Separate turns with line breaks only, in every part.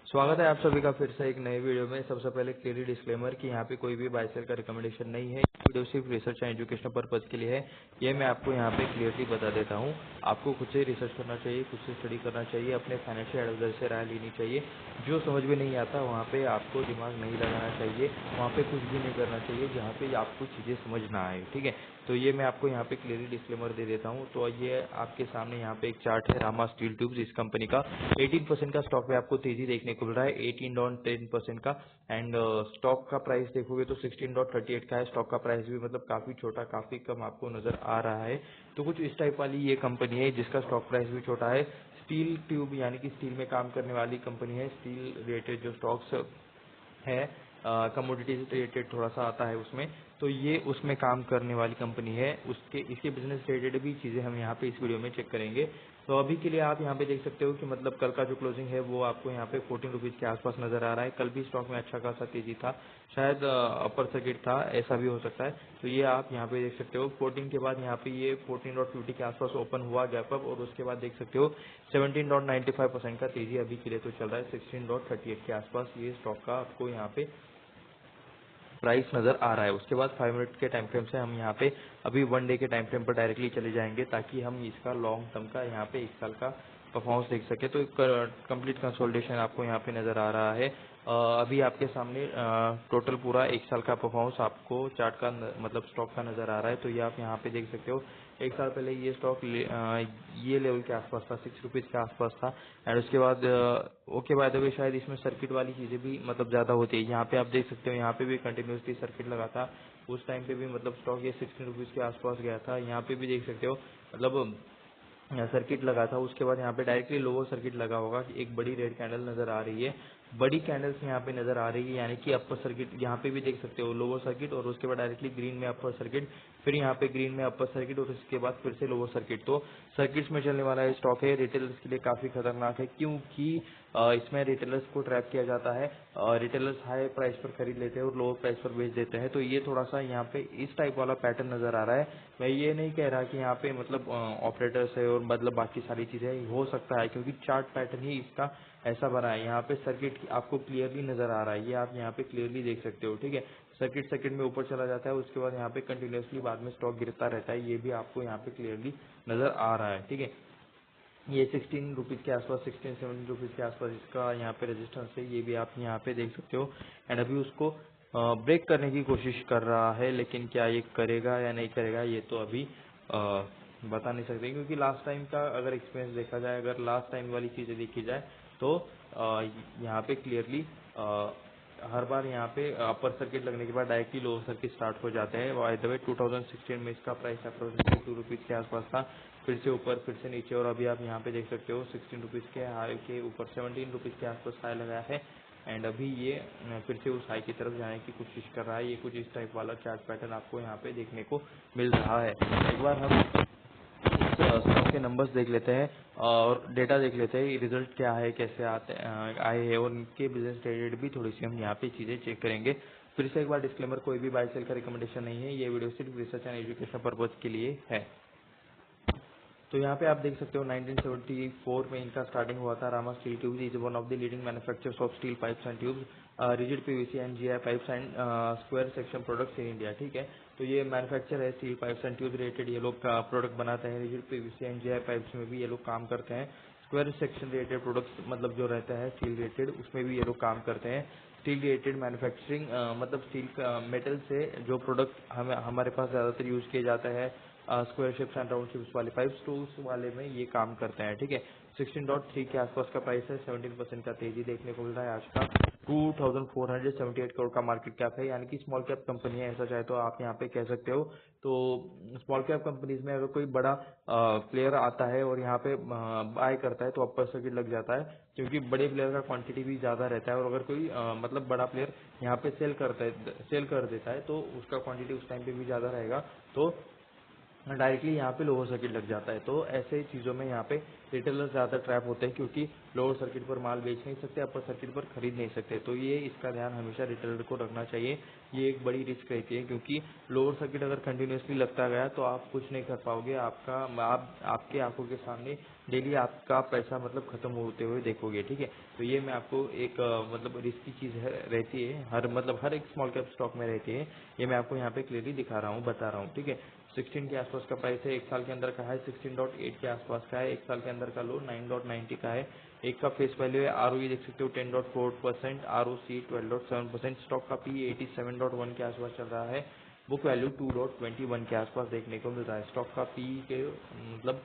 स्वागत है आप सभी का फिर से एक नए वीडियो में। सबसे पहले क्लियरली डिस्क्लेमर कि यहाँ पे कोई भी बाय सेल का रिकमेंडेशन नहीं है। ये वीडियो सिर्फ रिसर्च एंड एजुकेशनल पर्पज के लिए है। ये मैं आपको यहाँ पे क्लियरली बता देता हूँ। आपको खुद से रिसर्च करना चाहिए, खुद से स्टडी करना चाहिए, अपने फाइनेंशियल एडवाइजर से राय लेनी चाहिए। जो समझ में नहीं आता वहाँ पे आपको दिमाग नहीं लगाना चाहिए, वहाँ पे कुछ भी नहीं करना चाहिए जहाँ पे आपको चीज़ें समझ ना आए। ठीक है, तो ये मैं आपको यहाँ पे क्लियरली डिस्क्लेमर दे देता हूँ। तो ये आपके सामने यहाँ पे एक चार्ट है रामा स्टील ट्यूब्स इस कंपनी का। 18% का स्टॉक पे आपको तेजी देखने को मिल रहा है, 18.10% का। एंड स्टॉक का प्राइस देखोगे तो 16.38 का है। स्टॉक का प्राइस भी मतलब काफी छोटा, काफी कम आपको नजर आ रहा है। तो कुछ इस टाइप वाली ये कंपनी है जिसका स्टॉक प्राइस भी छोटा है। स्टील ट्यूब यानी कि स्टील में काम करने वाली कंपनी है। स्टील रिलेटेड जो स्टॉक्स है, कमोडिटी से रिलेटेड थोड़ा सा आता है उसमें, तो ये उसमें काम करने वाली कंपनी है। उसके इसके बिजनेस रिलेटेड भी चीजें हम यहाँ पे इस वीडियो में चेक करेंगे। तो अभी के लिए आप यहाँ पे देख सकते हो कि मतलब कल का जो क्लोजिंग है वो आपको यहाँ पे 14 रुपीज के आसपास नजर आ रहा है। कल भी स्टॉक में अच्छा खासा तेजी था, शायद अपर सर्किट था, ऐसा भी हो सकता है। तो ये आप यहाँ पे देख सकते हो 14 के बाद यहाँ पे ये 14.50 के आसपास ओपन हुआ गैप अप, और उसके बाद देख सकते हो 17.95% का तेजी अभी के लिए तो चल रहा है। 16.38 के आसपास ये स्टॉक का आपको यहाँ पे प्राइस नजर आ रहा है। उसके बाद 5 मिनट के टाइम फ्रेम से हम यहाँ पे अभी 1 डे के टाइम फ्रेम पर डायरेक्टली चले जाएंगे ताकि हम इसका लॉन्ग टर्म का यहाँ पे 1 साल का परफॉर्मेंस देख सके। तो कंप्लीट कंसोलिडेशन आपको यहाँ पे नजर आ रहा है। अभी आपके सामने टोटल पूरा 1 साल का परफॉर्मेंस आपको चार्ट का मतलब स्टॉक का नजर आ रहा है। तो ये आप यहाँ पे देख सकते हो 1 साल पहले ये स्टॉक ये लेवल के आसपास था, 6 रुपीज के आसपास था। एंड उसके बाद ओके बाय द वे शायद इसमें सर्किट वाली चीजें भी मतलब ज्यादा होती है। यहाँ पे आप देख सकते हो यहाँ पे भी कंटिन्यूसली सर्किट लगा था। उस टाइम पे भी मतलब स्टॉक ये 16 रुपीज के आसपास गया था। यहाँ पे भी देख सकते हो मतलब सर्किट लगा था। उसके बाद यहाँ पे डायरेक्टली लोअर सर्किट लगा होगा कि एक बड़ी रेड कैंडल नजर आ रही है, बड़ी कैंडल्स यहाँ पे नजर आ रही है, यानी कि अपर सर्किट यहाँ पे भी देख सकते हो लोअर सर्किट, और उसके बाद डायरेक्टली ग्रीन में अपर सर्किट, फिर यहाँ पे ग्रीन में अपर सर्किट, और उसके बाद फिर से लोअर सर्किट। तो सर्किट्स में चलने वाला ये स्टॉक है। रिटेलर्स के लिए काफी खतरनाक है क्योंकि इसमें रिटेलर्स को ट्रैप किया जाता है। रिटेलर्स हाई प्राइस पर खरीद लेते हैं और लोअर प्राइस पर बेच देते हैं। तो ये थोड़ा सा यहाँ पे इस टाइप वाला पैटर्न नजर आ रहा है। मैं ये नहीं कह रहा कि यहाँ पे मतलब ऑपरेटर्स है और मतलब बाकी सारी चीजें हो सकता है, क्योंकि चार्ट पैटर्न ही इसका ऐसा बना है। यहाँ पे सर्किट आपको क्लियरली नजर आ रहा है, ये आप यहाँ पे क्लियरली देख सकते हो। ठीक है, सर्किट में ऊपर चला जाता है, उसके बाद यहाँ पे कंटिन्यूसली बाद में स्टॉक गिरता रहता है, ये भी आपको यहाँ पे क्लियरली नजर आ रहा है। ठीक है, ये 16 रुपीज के आसपास, 16-17 रुपीज के आसपास इसका यहाँ पे रेजिस्टेंस है, ये भी आप यहाँ पे देख सकते हो। एंड अभी उसको ब्रेक करने की कोशिश कर रहा है, लेकिन क्या ये करेगा या नहीं करेगा ये तो अभी बता नहीं सकते, क्योंकि लास्ट टाइम का अगर एक्सपीरियंस देखा जाए, अगर लास्ट टाइम वाली चीजें देखी जाए तो यहाँ पे क्लियरली हर बार यहाँ पे अपर सर्किट लगने के बाद डायरेक्टली लोअर सर्किट स्टार्ट हो जाते हैं। बाय द वे 2016 में इसका प्राइस अप्रोक्सीमेटली 2 रुपीज के आसपास था, फिर से ऊपर फिर से नीचे, और अभी आप यहाँ पे देख सकते हो 16 रुपीज के हाई के ऊपर 17 रुपीज के आसपास हाई लगाया है। एंड अभी ये फिर से उस हाई की तरफ जाने की कोशिश कर रहा है। ये कुछ इस टाइप वाला चार्ट पैटर्न आपको यहाँ पे देखने को मिल रहा है। एक बार हम इस स्टॉक के नंबर्स देख लेते हैं और डेटा देख लेते हैं, रिजल्ट क्या है, कैसे आए हैं, और उनके बिजनेस रिलेटेड भी थोड़ी सी हम यहाँ पे चीजें चेक करेंगे। फिर से एक बार डिस्क्लेमर, कोई भी बाय सेल का रिकमेंडेशन नहीं है, ये वीडियो सिर्फ रिसर्च एंड एजुकेशन पर्पज के लिए है। तो यहाँ पे आप देख सकते हो 1974 में इनका स्टार्टिंग हुआ था। Rama steel tubes is one of the leading manufacturers of steel pipes and tubes, rigid PVC and GI pipes and square section products in India. ठीक है, तो ये मैन्युफैक्चर है steel pipes and tube related, ये लोग product बनाते हैं। Rigid PVC and GI pipes में भी ये लोग काम करते हैं। स्क्वायर सेक्शन रिलेटेड प्रोडक्ट्स मतलब जो रहता है स्टील रिलेटेड, उसमें भी ये लोग काम करते हैं। स्टील रिलेटेड मैन्युफैक्चरिंग मतलब स्टील मेटल से जो प्रोडक्ट हमारे पास ज्यादातर यूज किए जाते हैं square ships and round ships वाले पाइप्स, तो उस वाले में ये काम करते हैं। ठीक है, 16.3 के आसपास का प्राइस है, 17% का तेजी देखने को मिल रहा है आज का। 2478 करोड़ का मार्केट कैप है, यानी कि स्मॉल कैप कंपनी है, ऐसा चाहे तो आप यहाँ पे कह सकते हो। तो स्मॉल कैप कंपनीज में अगर कोई बड़ा प्लेयर आता है और यहाँ पे बाय करता है तो अपर सर्किट लग जाता है, क्योंकि बड़े प्लेयर का क्वांटिटी भी ज्यादा रहता है। और अगर कोई मतलब बड़ा प्लेयर यहाँ पे सेल कर देता है तो उसका क्वांटिटी उस टाइम पे भी ज्यादा रहेगा। तो डायरेक्टली यहाँ पे लोअर सर्किट लग जाता है। तो ऐसे चीज़ों में यहाँ पे रिटेलर ज़्यादा ट्रैप होते हैं, क्योंकि लोअर सर्किट पर माल बेच नहीं सकते, अपर सर्किट पर खरीद नहीं सकते। तो ये इसका ध्यान हमेशा रिटेलर को रखना चाहिए। ये एक बड़ी रिस्क रहती है, क्योंकि लोअर सर्किट अगर कंटिन्यूसली लगता गया तो आप कुछ नहीं कर पाओगे। आपके आंखों के सामने डेली आपका पैसा मतलब खत्म होते हुए देखोगे, ठीक है। तो ये मैं आपको एक मतलब रिस्की चीज़ है रहती है, हर एक स्मॉल कैप स्टॉक में रहती है। ये मैं आपको यहाँ पे क्लियरली दिखा रहा हूँ, बता रहा हूँ, ठीक है। 16 के आसपास का प्राइस है, एक साल के अंदर का है 16.8 के आसपास का है, एक साल के अंदर का लो 9.90 का है। एक का फेस वैल्यू है, आरओई देख सकते हो 10.4%, आरओसी 12.7%, स्टॉक का पी 87.1 के आसपास चल रहा है, बुक वैल्यू 2.21 के आसपास देखने को मिल रहा है। स्टॉक का पी के मतलब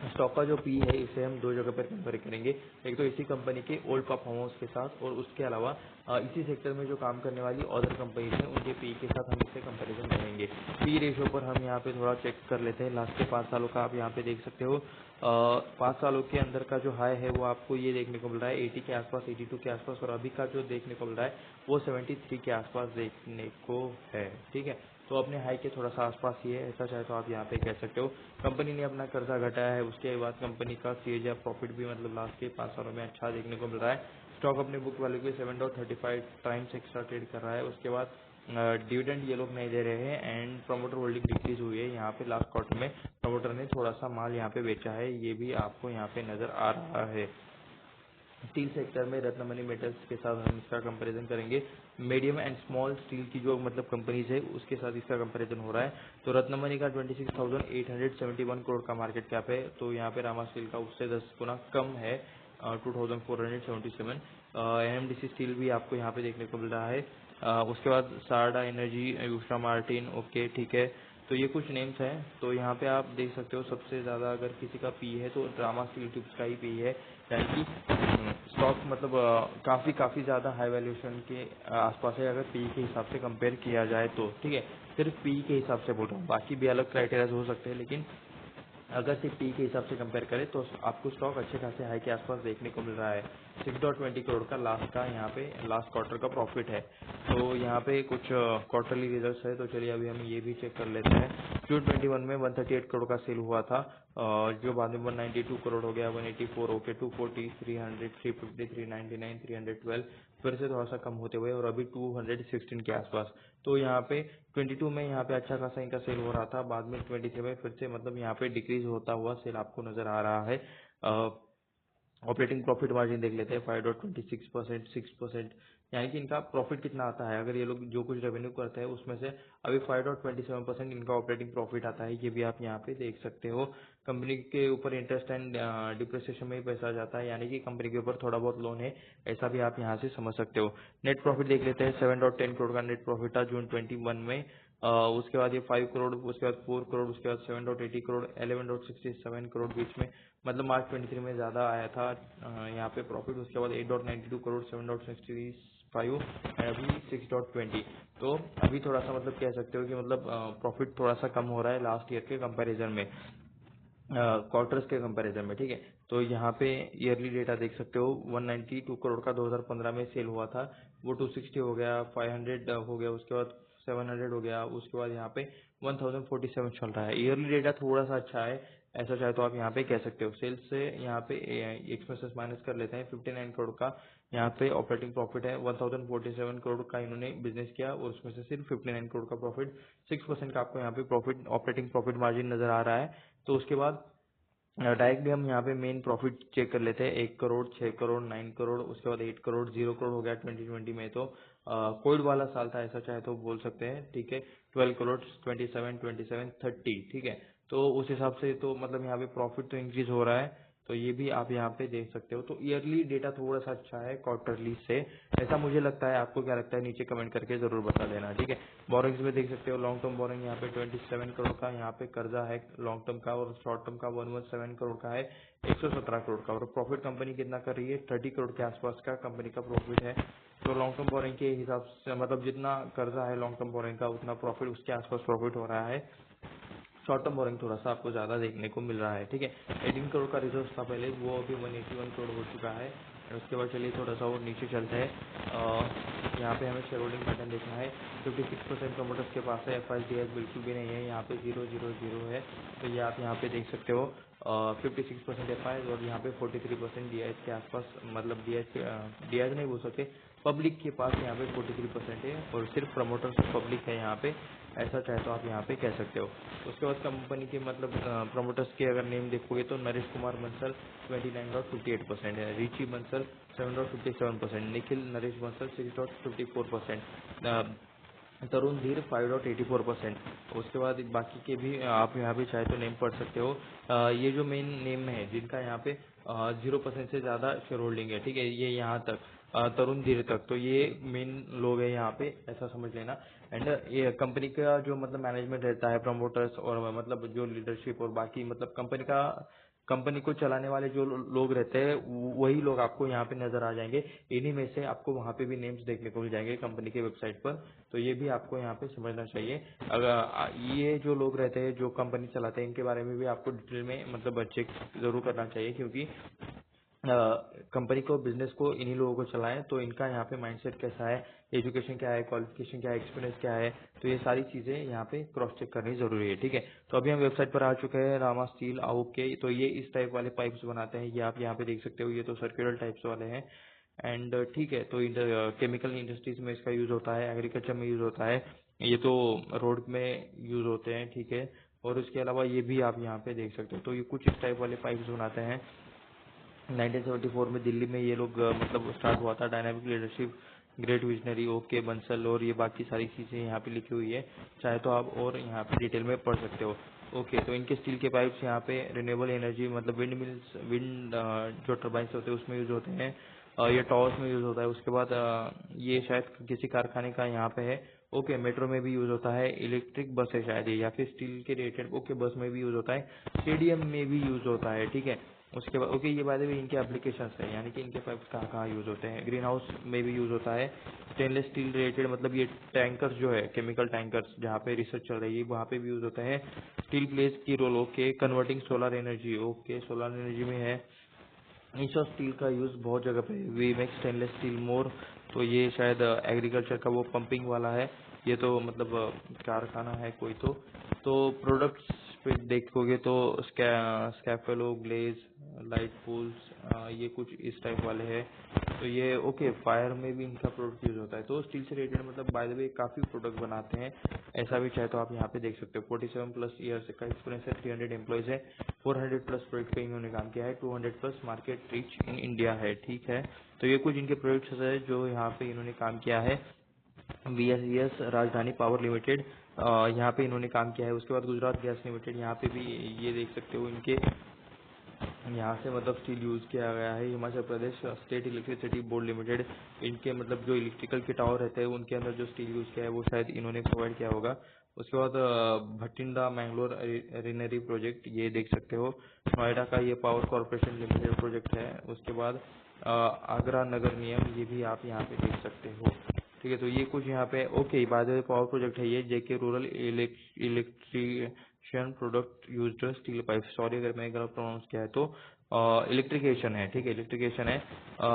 स्टॉक का जो पी है इसे हम दो जगह पर कंपेयर करेंगे। एक तो इसी कंपनी के ओल्ड परफॉर्मेंस के साथ, और उसके अलावा इसी सेक्टर में जो काम करने वाली अदर कंपनीज हैं उनके पी के साथ हम इससे कंपैरिजन करेंगे। पी रेशियो पर हम यहाँ पे थोड़ा चेक कर लेते हैं। लास्ट के 5 सालों का आप यहाँ पे देख सकते हो। 5 सालों के अंदर का जो हाई है वो आपको ये देखने को मिल रहा है 80 के आसपास, 82 के आसपास, और अभी का जो देखने को मिल रहा है वो 73 के आसपास देखने को है, ठीक है। तो अपने हाई के थोड़ा सा आसपास ही है, ऐसा चाहे तो आप यहाँ पे कह सकते हो। कंपनी ने अपना कर्जा घटाया है, उसके बाद कंपनी का सीएजीआर प्रॉफिट भी मतलब लास्ट के 5 सालों में अच्छा देखने को मिल रहा है। स्टॉक अपने बुक वैल्यू के 7.35 टाइम्स एक्स्ट्रा ट्रेड कर रहा है। उसके बाद डिविडेंड ये लोग नहीं दे रहे हैं, एंड प्रमोटर होल्डिंग डिक्रीज हुई है। यहाँ पे लास्ट क्वार्टर में प्रमोटर ने थोड़ा सा माल यहाँ पे बेचा है, ये भी आपको यहाँ पे नजर आ रहा है। स्टील सेक्टर में रत्नमणि मेटल्स के साथ हम इसका कंपैरिजन करेंगे। मीडियम एंड स्मॉल स्टील की जो मतलब कंपनीज है उसके साथ इसका कंपैरिजन हो रहा है। तो रत्नमणि का 26,871 करोड़ का मार्केट कैप है, तो यहाँ पे रामा स्टील का उससे 10 गुना कम है, 2,477। एनएमडीसी स्टील भी आपको यहाँ पे देखने को मिल रहा है। उसके बाद Sarda energy, Usha Martin, okay, ठीक है। तो ये कुछ नेम्स हैं। तो यहाँ पे आप देख सकते हो सबसे ज़्यादा अगर किसी का पी है तो ड्रामा स्टील ट्यूब्स का ही पी है, यानी कि स्टॉक मतलब काफ़ी ज़्यादा हाई वैल्यूएशन के आसपास है अगर पी के हिसाब से कंपेयर किया जाए तो, ठीक है। सिर्फ पी के हिसाब से बोल रहा हूँ, बाकी भी अलग क्राइटेरियाज हो सकते हैं, लेकिन अगर सिर्फ पी के हिसाब से कंपेयर करें तो आपको स्टॉक अच्छे खासे हाई के आसपास देखने को मिल रहा है। 6.20 करोड़ का लास्ट का यहाँ पे लास्ट क्वार्टर का प्रॉफिट है। तो यहाँ पे कुछ क्वार्टरली रिजल्ट्स है, तो चलिए अभी हम ये भी चेक कर लेते हैं। जून 21 में 138 करोड़ का सेल हुआ था, जो बाद में 192 करोड़ हो गया, 184, ओके, 240, 300, 350, 399, 312, फिर से थोड़ा सा कम होते हुए और अभी 216 के आसपास। तो यहाँ पे 22 में यहाँ पे अच्छा खासा इनका सेल हो रहा था, बाद में 23 में फिर से मतलब यहाँ पे डिक्रीज होता हुआ सेल आपको नजर आ रहा है। ऑपरेटिंग प्रॉफिट मार्जिन देख लेते हैं, 5.26%, 6%, यानी कि इनका प्रॉफिट कितना आता है। अगर ये लोग जो कुछ रेवेन्यू करते हैं उसमें से अभी 5.27% इनका ऑपरेटिंग प्रॉफिट आता है, ये भी आप यहाँ पे देख सकते हो। कंपनी के ऊपर इंटरेस्ट एंड डिप्रिसिएशन में ही पैसा जाता है, यानी कि कंपनी के ऊपर थोड़ा बहुत लोन है, ऐसा भी आप यहाँ से समझ सकते हो। नेट प्रॉफिट देख लेते हैं, 7.10 करोड़ का नेट प्रॉफिट था जून 21 में। उसके बाद ये 5 करोड़, उसके बाद 4 करोड़, उसके बाद 7.80 करोड़, 11.67 करोड़ बीच में मतलब मार्च 23 में ज्यादा आया था यहाँ पे प्रॉफिट। उसके बाद 8.92 करोड़, 7.65 एंड अभी 6.20। तो अभी थोड़ा सा मतलब कह सकते हो कि मतलब प्रॉफिट थोड़ा सा कम हो रहा है लास्ट ईयर के कंपैरिजन में, क्वार्टर्स के कंपैरिजन में, ठीक है। तो यहाँ पे ईयरली डेटा देख सकते हो, 192 करोड़ का 2015 में सेल हुआ था, वो 260 हो गया, 500 हो गया, उसके बाद 700 हो गया, उसके बाद यहाँ पे 1047 चल रहा है। ईयरली डेटा थोड़ा सा अच्छा है, ऐसा चाहे तो आप यहाँ पे कह सकते हो। सेल्स से यहाँ पे एक्सपेंसेस माइनस कर लेते हैं, 59 करोड़ का यहाँ पे ऑपरेटिंग प्रॉफिट है, 1047 करोड़ का इन्होंने बिजनेस किया और उसमें से सिर्फ 59 करोड़ का प्रॉफिट, 6% का आपको यहाँ पे प्रॉफिट ऑपरेटिंग प्रॉफिट मार्जिन नजर आ रहा है। तो उसके बाद डायरेक्ट भी हम यहाँ पे मेन प्रॉफिट चेक कर लेते हैं, 1 करोड़, 6 करोड़, 9 करोड़, उसके बाद 8 करोड़, 0 करोड़ हो गया 2020 में। तो कोविड वाला साल था, ऐसा चाहे तो बोल सकते हैं, ठीक है। 12 करोड़, 27, 27, 30, ठीक है। तो उस हिसाब से तो मतलब यहाँ पे प्रॉफिट तो इंक्रीज हो रहा है, तो ये भी आप यहाँ पे देख सकते हो। तो ईयरली डेटा थोड़ा सा अच्छा है क्वार्टरली से, ऐसा मुझे लगता है। आपको क्या लगता है नीचे कमेंट करके जरूर बता देना, ठीक है। बोरिंग्स में देख सकते हो, लॉन्ग टर्म बोरिंग यहाँ पे 27 करोड़ का यहाँ पे कर्जा है लॉन्ग टर्म का, और शॉर्ट टर्म का 117 करोड़ का है, 117 करोड़ का। और प्रॉफिट कंपनी कितना कर रही है, 30 करोड़ के आसपास का कंपनी का प्रॉफिट है। तो लॉन्ग टर्म बोरिंग के हिसाब से मतलब जितना कर्जा है लॉन्ग टर्म बोरिंग का उतना प्रॉफिट उसके आसपास प्रॉफिट हो रहा है। शॉर्ट टर्म बोरिंग थोड़ा सा आपको ज्यादा देखने को मिल रहा है, ठीक है। 18 करोड़ का रिजर्व था पहले, वो अभी 181 करोड़ हो चुका है। उसके बाद चलिए थोड़ा सा और नीचे चलते हैं। यहाँ पे हमें शेयर होल्डिंग पैटर्न देखना है। 56% प्रमोटर्स के पास है, FIDS बिल्कुल भी नहीं है, यहाँ पे 000 है। तो ये आप यहाँ पे देख सकते हो। 56% FIs और यहाँ पे 43% DIs के आसपास, मतलब DIs नहीं बोल सकते, पब्लिक के पास यहाँ पे 43% है और सिर्फ प्रमोटर्स पब्लिक है यहाँ पे, ऐसा चाहे तो आप यहाँ पे कह सकते हो। उसके बाद कंपनी के मतलब प्रमोटर्स के अगर नेम देखोगे तो नरेश कुमार बंसल 29.58% है, रिची बंसल 7.57%, निखिल नरेश बंसल 6.54%, तरुण धीर 5.84%। उसके बाद बाकी के भी आप यहाँ पे चाहे तो नेम पढ़ सकते हो। ये जो मेन नेम है जिनका यहाँ पे 0% से ज़्यादा शेयर होल्डिंग है, ठीक है, ये यहाँ तक तरुण धीर तक, तो ये मेन लोग हैं यहाँ पे, ऐसा समझ लेना। एंड ये कंपनी का जो मतलब मैनेजमेंट रहता है, प्रमोटर्स और मतलब जो लीडरशिप और बाकी मतलब कंपनी को चलाने वाले जो लोग रहते हैं वही लोग आपको यहाँ पे नजर आ जाएंगे। इन्हीं में से आपको वहाँ पे भी नेम्स देखने को मिल जाएंगे कंपनी के वेबसाइट पर, तो ये भी आपको यहाँ पे समझना चाहिए। अगर ये जो लोग रहते हैं जो कंपनी चलाते हैं इनके बारे में भी आपको डिटेल में मतलब चेक जरूर करना चाहिए, क्योंकि कंपनी को बिजनेस को इन्हीं लोगों को चलाएं, तो इनका यहाँ पे माइंडसेट कैसा है, एजुकेशन क्या है, क्वालिफिकेशन क्या है, एक्सपीरियंस क्या है, तो ये सारी चीजें यहाँ पे क्रॉस चेक करनी जरूरी है, ठीक है। तो अभी हम वेबसाइट पर आ चुके हैं, रामा स्टील के, तो ये इस टाइप वाले पाइप्स बनाते हैं, ये आप यहाँ पे देख सकते हो, ये तो सर्कुलर टाइप्स वाले हैं। एंड ठीक है, तो केमिकल इंडस्ट्रीज में इसका यूज होता है, एग्रीकल्चर में यूज होता है, ये तो रोड में यूज होते हैं, ठीक है। और उसके अलावा ये भी आप यहाँ पे देख सकते हो, तो ये कुछ इस टाइप वाले पाइप्स बनाते हैं। 1974 में दिल्ली में ये लोग मतलब स्टार्ट हुआ था, dynamic leadership, great visionary okay Bansal, और ये बाकी सारी चीज़ें यहाँ पे लिखी हुई है, चाहे तो आप और यहाँ पे डिटेल में पढ़ सकते हो। ओके, तो इनके स्टील के पाइप्स यहाँ पे रिन्यूएबल एनर्जी मतलब विंड मिल्स, विंड जो टर्बाइंस होते हैं उसमें यूज होते हैं, ये टॉवर्स में यूज होता है। उसके बाद ये शायद किसी कारखाने का यहाँ पे है। ओके, मेट्रो में भी यूज होता है, इलेक्ट्रिक बस है शायद ये, या फिर स्टील के रिलेटेड ओके बस में भी यूज होता है, स्टेडियम में भी यूज होता है, ठीक है। उसके बाद ओके, ये बात भी इनके एप्लीकेशंस है, यानी कि इनके पाइप्स कहाँ कहाँ यूज होते हैं, ग्रीन हाउस में भी यूज होता है, स्टेनलेस स्टील रिलेटेड मतलब ये टैंकर्स जो है, केमिकल टैंकर्स जहाँ पे रिसर्च चल रही है वहाँ पे भी यूज होता है। स्टील प्लेस की role okay, converting solar energy okay, solar energy में है। इंच ऑफ स्टील का यूज बहुत जगह पे, we make stainless steel more, तो ये शायद एग्रीकल्चर का वो पंपिंग वाला है, ये तो मतलब कारखाना है कोई तो प्रोडक्ट्स पे देखोगे तो स्कैफेलो ग्लेज लाइट पूल्स, ये कुछ इस टाइप वाले हैं। तो ये ओके, फायर में भी इनका प्रोडक्ट यूज होता है, तो स्टील से रिलेटेड मतलब बाय द वे काफी प्रोडक्ट बनाते हैं, ऐसा भी चाहे तो आप यहाँ पे देख सकते हो। 47+ ईयर्स का एक्सपीरियंस है, 300 एम्प्लॉयज है, 400+ प्रोजेक्ट पे इन्होंने काम किया है, 200+ मार्केट रीच इन इंडिया है, ठीक है। तो ये कुछ इनके प्रोजेक्ट्स है जो यहाँ पे इन्होंने काम किया है। VSES राजधानी पावर लिमिटेड, यहाँ पे इन्होंने काम किया है। उसके बाद गुजरात गैस लिमिटेड, यहाँ पे भी ये देख सकते हो इनके यहाँ से मतलब स्टील यूज किया गया है। Himachal Pradesh state electricity board limited, इनके मतलब जो इलेक्ट्रिकल के टावर रहते हैं उनके अंदर जो स्टील यूज किया है वो शायद इन्होंने प्रोवाइड किया होगा। उसके बाद भटिंडा मैंगलोर रिनरी प्रोजेक्ट, ये देख सकते हो। नोएडा का ये पावर कॉर्पोरेशन लिमिटेड प्रोजेक्ट है। उसके बाद आगरा नगर निगम, ये भी आप यहाँ पे देख सकते हो, ठीक है। तो ये कुछ यहाँ पे okay, by the way power project है ये, JK rural electrician product used steel pipe, sorry अगर मैंने गलत प्रोनाउंस किया है तो, इलेक्ट्रिकेशन है, ठीक है, इलेक्ट्रिकेशन है।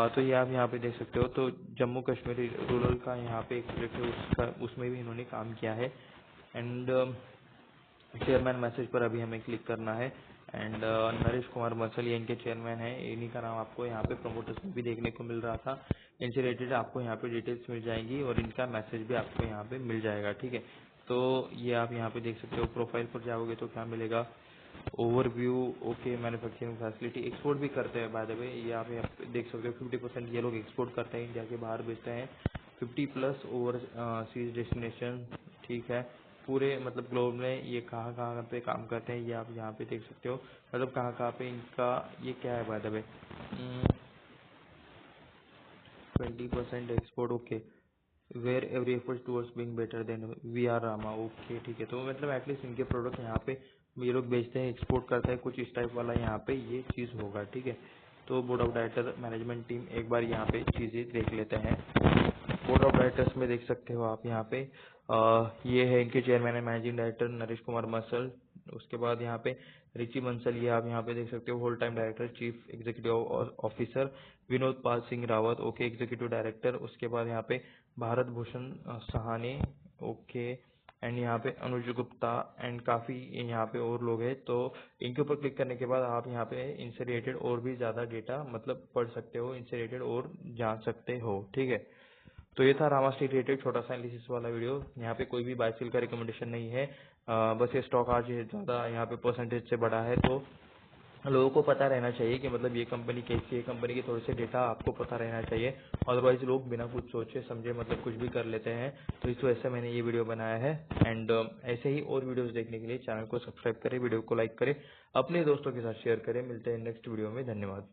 तो ये आप यहाँ पे देख सकते हो। तो जम्मू कश्मीर रूरल का यहाँ पे एक प्रोजेक्ट है, उसका उसमें भी इन्होंने काम किया है। एंड चेयरमैन मैसेज पर अभी हमें क्लिक करना है। एंड नरेश कुमार बंसल ये इनके चेयरमैन है, इन्हीं का नाम आपको यहाँ पे प्रमोटर्स में भी देखने को मिल रहा था। इनसे रिलेटेड आपको यहाँ पे डिटेल्स मिल जाएंगी और इनका मैसेज भी आपको यहाँ पे मिल जाएगा, ठीक है। तो ये आप यहाँ पे देख सकते हो। प्रोफाइल पर जाओगे तो क्या मिलेगा, overview okay, manufacturing facility, export भी करते हैं बाय द वे, ये आप यहाँ पे देख सकते हो। 50% ये लोग एक्सपोर्ट करते हैं, इंडिया के बाहर बेचते हैं। 50+ ओवर सीज डेस्टिनेशन, ठीक है। पूरे मतलब ग्लोब में ये कहाँ कहाँ पे काम करते हैं ये आप यहाँ पे देख सकते हो, मतलब कहाँ कहाँ पे इनका ये क्या है by the way. 20% export okay, where every effort towards being better than we are रामा ओके, ठीक है। तो मतलब एटलीस्ट इनके प्रोडक्ट यहाँ पे ये लोग बेचते हैं, एक्सपोर्ट करते हैं, कुछ इस टाइप वाला यहाँ पे ये चीज़ होगा, ठीक है। तो board of director management team एक बार यहाँ पे चीज़ें देख लेते हैं। बोर्ड ऑफ डायरेक्टर्स में देख सकते हो आप यहाँ पे, ये है इनके चेयरमैन है मैनेजिंग डायरेक्टर नरेश कुमार बंसल, उसके बाद यहाँ पे रिची बंसल, ये आप यहाँ पे देख सकते हो, whole time director chief executive officer. Vinod Pal Singh Rawat, okay, executive director. उसके बाद यहाँ पे भारत भूषण सहाने, ओके, एंड यहाँ पे अनुज गुप्ता एंड काफ़ी यहाँ पे और लोग हैं। तो इनके ऊपर क्लिक करने के बाद आप यहाँ पे इनसे रिलेटेड और भी ज़्यादा डेटा मतलब पढ़ सकते हो, इनसे रिलेटेड और जान सकते हो, ठीक है। तो ये था रामास्ट्री रिलेटेड छोटा सा एनालिसिस वाला वीडियो। यहाँ पे कोई भी बाय सेल का रिकमेंडेशन नहीं है। बस ये स्टॉक आज ज़्यादा यहाँ पे परसेंटेज से बढ़ा है, तो लोगों को पता रहना चाहिए कि मतलब ये कंपनी कैसी है, कंपनी के थोड़े से डेटा आपको पता रहना चाहिए। अदरवाइज लोग बिना कुछ सोचे समझे मतलब कुछ भी कर लेते हैं। तो इस वजह से मैंने ये वीडियो बनाया है। एंड ऐसे ही और वीडियोस देखने के लिए चैनल को सब्सक्राइब करें, वीडियो को लाइक करें, अपने दोस्तों के साथ शेयर करें। मिलते हैं नेक्स्ट वीडियो में, धन्यवाद।